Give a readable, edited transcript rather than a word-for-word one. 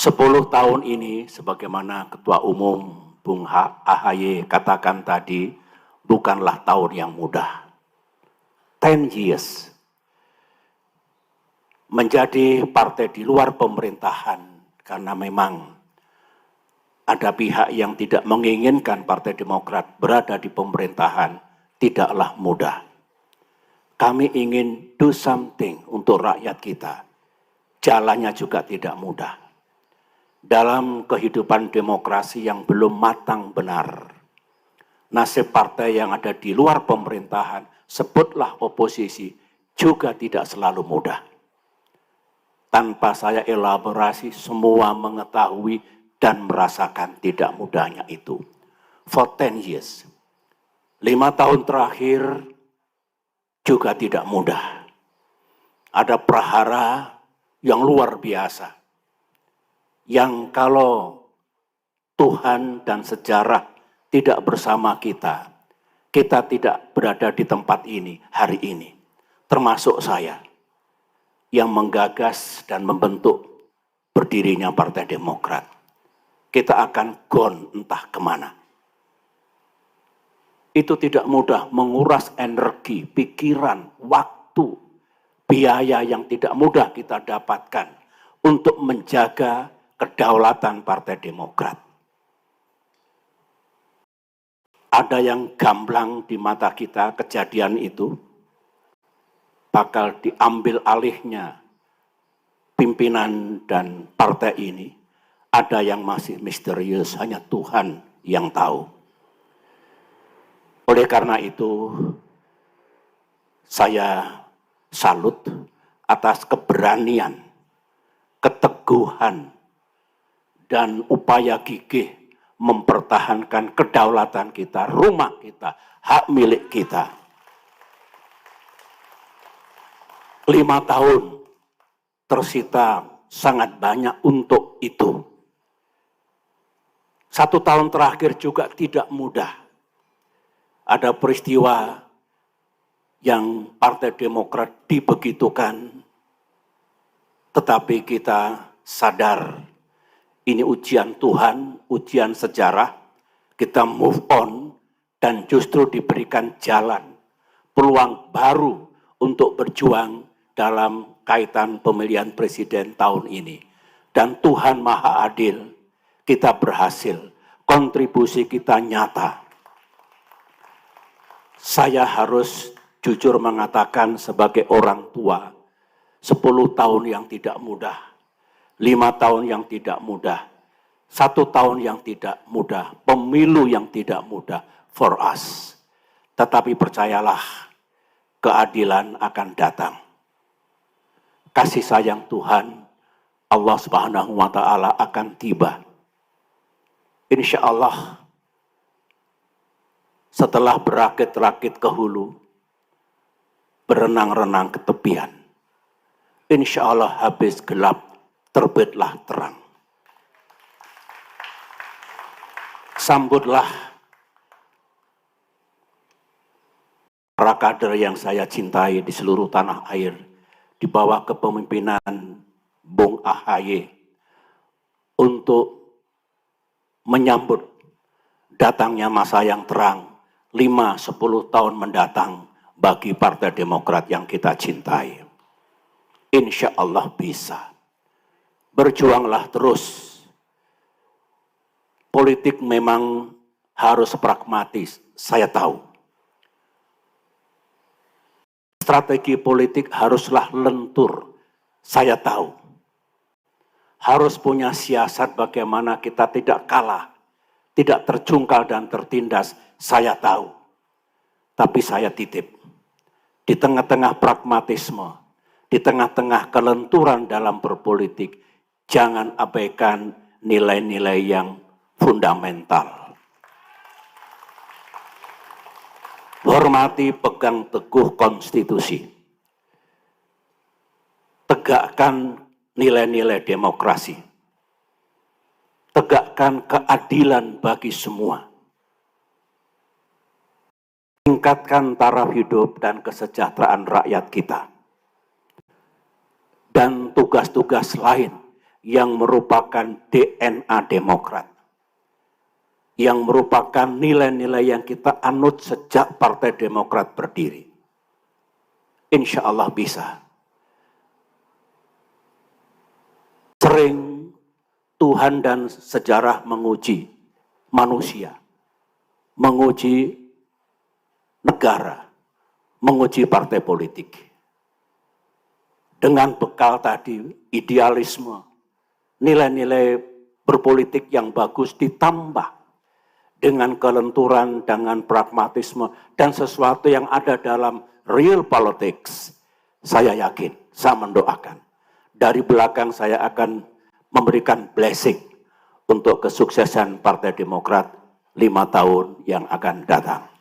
10 tahun ini, sebagaimana Ketua Umum Bung AHY katakan tadi, bukanlah tahun yang mudah. 10 years. Menjadi partai di luar pemerintahan, karena memang ada pihak yang tidak menginginkan Partai Demokrat berada di pemerintahan, tidaklah mudah. Kami ingin do something untuk rakyat kita. Jalannya juga tidak mudah. Dalam kehidupan demokrasi yang belum matang benar, nasib partai yang ada di luar pemerintahan, sebutlah oposisi, juga tidak selalu mudah. Tanpa saya elaborasi, semua mengetahui dan merasakan tidak mudahnya itu. For 10 years, 5 tahun terakhir juga tidak mudah. Ada prahara yang luar biasa, yang kalau Tuhan dan sejarah tidak bersama kita, kita tidak berada di tempat ini hari ini. Termasuk saya yang menggagas dan membentuk berdirinya Partai Demokrat. Kita akan gone entah kemana. Itu tidak mudah, menguras energi, pikiran, waktu, biaya yang tidak mudah kita dapatkan untuk menjaga kedaulatan Partai Demokrat. Ada yang gamblang di mata kita kejadian itu, bakal diambil alihnya pimpinan dan partai ini. Ada yang masih misterius, hanya Tuhan yang tahu. Oleh karena itu, saya salut atas keberanian, keteguhan, dan upaya gigih mempertahankan kedaulatan kita, rumah kita, hak milik kita. 5 tahun tersita sangat banyak untuk itu. 1 tahun terakhir juga tidak mudah. Ada peristiwa yang Partai Demokrat dibegitukan, tetapi kita sadar ini ujian Tuhan, ujian sejarah, kita move on dan justru diberikan jalan, peluang baru untuk berjuang dalam kaitan pemilihan presiden tahun ini. Dan Tuhan Maha Adil, kita berhasil, kontribusi kita nyata. Saya harus jujur mengatakan sebagai orang tua, 10 tahun yang tidak mudah, 5 tahun yang tidak mudah, 1 tahun yang tidak mudah, pemilu yang tidak mudah for us. Tetapi percayalah, keadilan akan datang. Kasih sayang Tuhan, Allah Subhanahu wa Ta'ala akan tiba. Insya Allah, setelah berakit-rakit ke hulu, berenang-renang ke tepian, insya Allah habis gelap, terbitlah terang. Sambutlah para kader yang saya cintai di seluruh tanah air, di bawah kepemimpinan Bung AHY, untuk menyambut datangnya masa yang terang, 5-10 tahun mendatang bagi Partai Demokrat yang kita cintai. Insya Allah bisa. Berjuanglah terus. Politik memang harus pragmatis, saya tahu. Strategi politik haruslah lentur, saya tahu. Harus punya siasat bagaimana kita tidak kalah, tidak terjungkal dan tertindas, saya tahu. Tapi saya titip, di tengah-tengah pragmatisme, di tengah-tengah kelenturan dalam berpolitik, jangan abaikan nilai-nilai yang fundamental. Hormati, pegang teguh konstitusi. Tegakkan nilai-nilai demokrasi. Tegakkan keadilan bagi semua. Tingkatkan taraf hidup dan kesejahteraan rakyat kita. Dan tugas-tugas lain yang merupakan DNA Demokrat, yang merupakan nilai-nilai yang kita anut sejak Partai Demokrat berdiri. Insya Allah bisa. Sering Tuhan dan sejarah menguji manusia, menguji negara, menguji partai politik. Dengan bekal tadi, idealisme, nilai-nilai berpolitik yang bagus ditambah dengan kelenturan, dengan pragmatisme, dan sesuatu yang ada dalam real politics. Saya yakin, saya mendoakan. Dari belakang saya akan memberikan blessing untuk kesuksesan Partai Demokrat 5 tahun yang akan datang.